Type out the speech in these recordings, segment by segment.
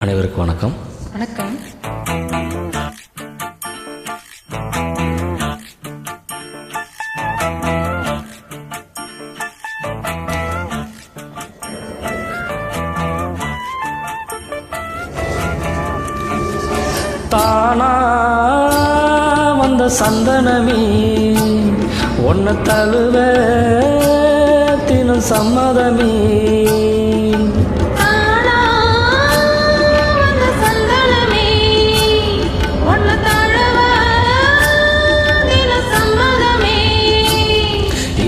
அனைவருக்கும் வணக்கம். வணக்கம். தானா வந்த சந்தனமே ஒன்ன தழுவ தினம் சம்மதமே.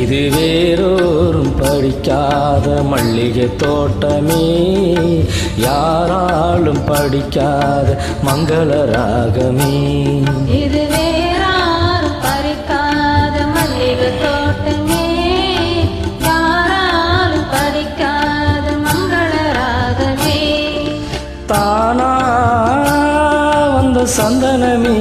இது வேறோரும் படிக்காத மல்லிகை தோட்டமே, யாராலும் படிக்காத மங்கள ராகமே. இது வேறாரும் பறிக்காத மல்லிகை தோட்டமே, யாராலும் படிக்காத மங்கள ராகமே. தானா வந்த சந்தனமே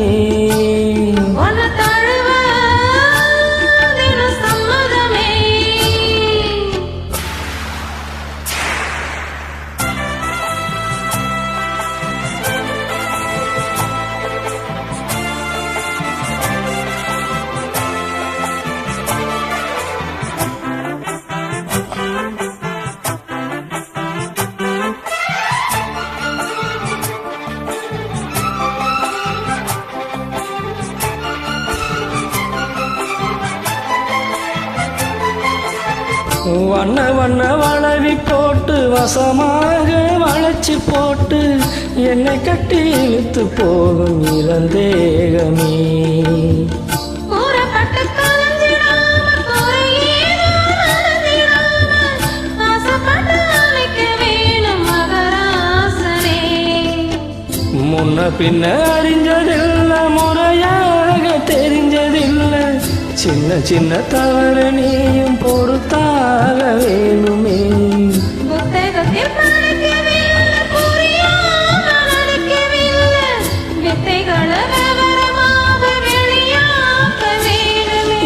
வண்ண வண்ண வளவி போட்டு வசமாக வளைச்சி போட்டு என்னை கட்டி இழுத்து போகும் இளந்தேகமே. முன்ன பின்ன அறிஞ்சதில்ல, முறையாக தெரிஞ்சதில்லை, சின்ன சின்ன தவறு நீயும் பொறுத்தாக வேணுமே.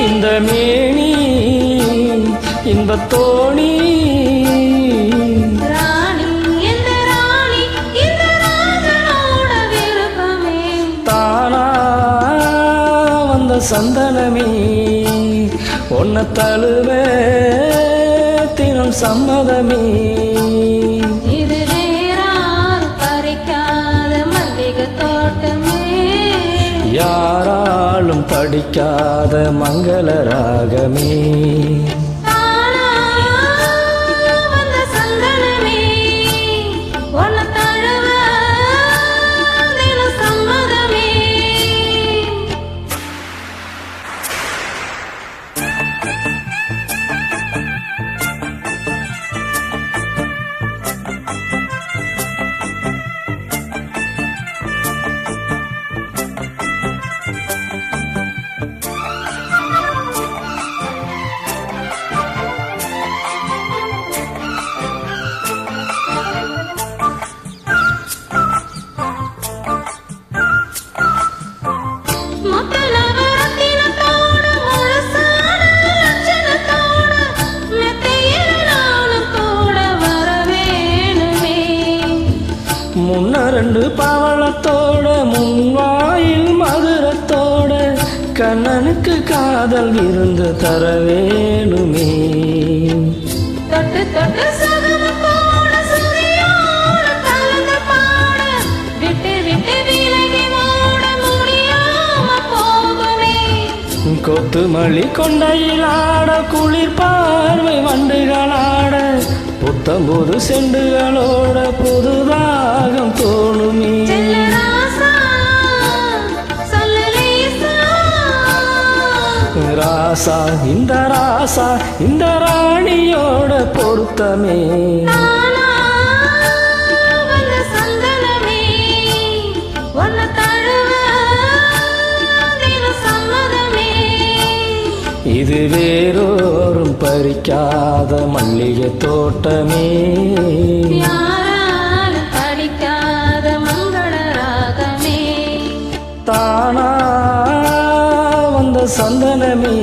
இந்த மேனி இன்பத்தோணி தானா வந்த சந்தனமே ஒன்ன தழுவ தினம் சம்மதமே. இது வேறார் பறிக்காத மல்லிகை தோட்டமே, யாராலும் படிக்காத மங்கள ராகமே. முன்ன ரெண்டு பவளத்தோட முன்வாயில் மதுரத்தோட கண்ணனுக்கு காதல் விருந்து தர வேணுமே. தொட்டு தொட்டு கொத்து மல்லி கொண்டையிலாட குளிர் பார்வை வண்டுகளாட புத்தம்புது செண்டுகளோட புதுதாகம் தோணுமே. ராசா இந்த ராசா இந்த ராணியோட பொருத்தமே. இது வேறோரும் பறிக்காத மல்லிகை தோட்டமே, யாராலும் படிக்காத மங்கள ராகமே. தானா வந்த சந்தனமே